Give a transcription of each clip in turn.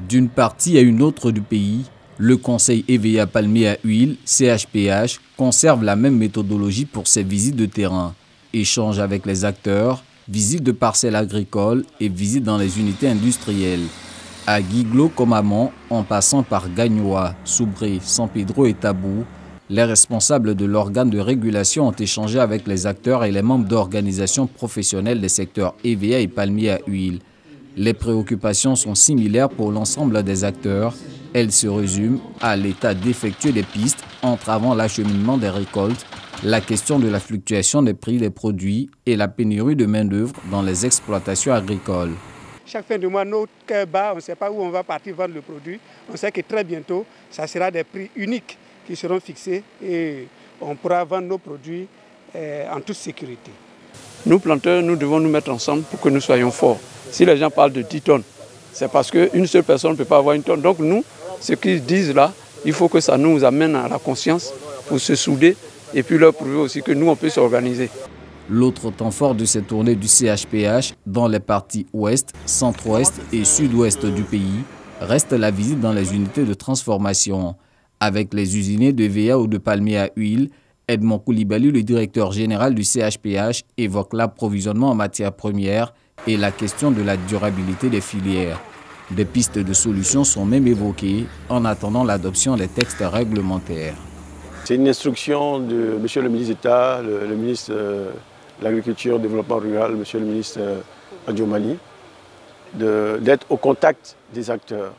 D'une partie à une autre du pays, le Conseil EVA Palmier à Huile, CHPH, conserve la même méthodologie pour ses visites de terrain. Échange avec les acteurs, visites de parcelles agricoles et visites dans les unités industrielles. À Guiglo comme à Mont, en passant par Gagnoa, Soubré, San Pedro et Tabou, les responsables de l'organe de régulation ont échangé avec les acteurs et les membres d'organisations professionnelles des secteurs EVA et Palmier à Huile. Les préoccupations sont similaires pour l'ensemble des acteurs. Elles se résument à l'état défectueux des pistes entravant l'acheminement des récoltes, la question de la fluctuation des prix des produits et la pénurie de main-d'œuvre dans les exploitations agricoles. Chaque fin de mois, notre cœur bat, on ne sait pas où on va partir vendre le produit. On sait que très bientôt, ça sera des prix uniques qui seront fixés et on pourra vendre nos produits en toute sécurité. Nous, planteurs, nous devons nous mettre ensemble pour que nous soyons forts. Si les gens parlent de 10 tonnes, c'est parce qu'une seule personne ne peut pas avoir une tonne. Donc nous, ce qu'ils disent là, il faut que ça nous amène à la conscience pour se souder et puis leur prouver aussi que nous, on peut s'organiser. L'autre temps fort de cette tournée du CHPH dans les parties ouest, centre-ouest et sud-ouest du pays reste la visite dans les unités de transformation. Avec les usiniers de EVA ou de Palmier à Huile, Edmond Koulibaly, le directeur général du CHPH, évoque l'approvisionnement en matières premières et la question de la durabilité des filières. Des pistes de solutions sont même évoquées en attendant l'adoption des textes réglementaires. C'est une instruction de M. le ministre d'État, le ministre de l'Agriculture et du Développement rural, M. le ministre Adjomani, d'être au contact des acteurs.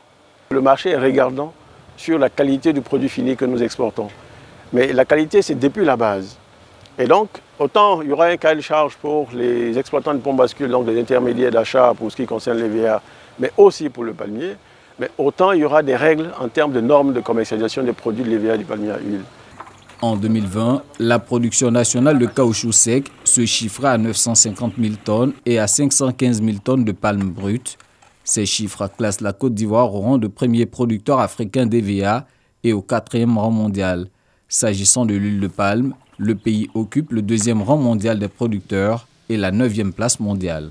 Le marché est regardant sur la qualité du produit fini que nous exportons. Mais la qualité, c'est depuis la base. Et donc, autant il y aura un cahier de charge pour les exploitants de pommes bascules, donc les intermédiaires d'achat pour ce qui concerne l'EVA, mais aussi pour le palmier, mais autant il y aura des règles en termes de normes de commercialisation des produits de l'EVA et du palmier à huile. En 2020, la production nationale de caoutchouc sec se chiffra à 950 000 tonnes et à 515 000 tonnes de palmes brutes. Ces chiffres classent la Côte d'Ivoire au rang de premier producteur africain d'EVA et au 4e rang mondial. S'agissant de l'huile de palme, le pays occupe le 2e rang mondial des producteurs et la 9e place mondiale.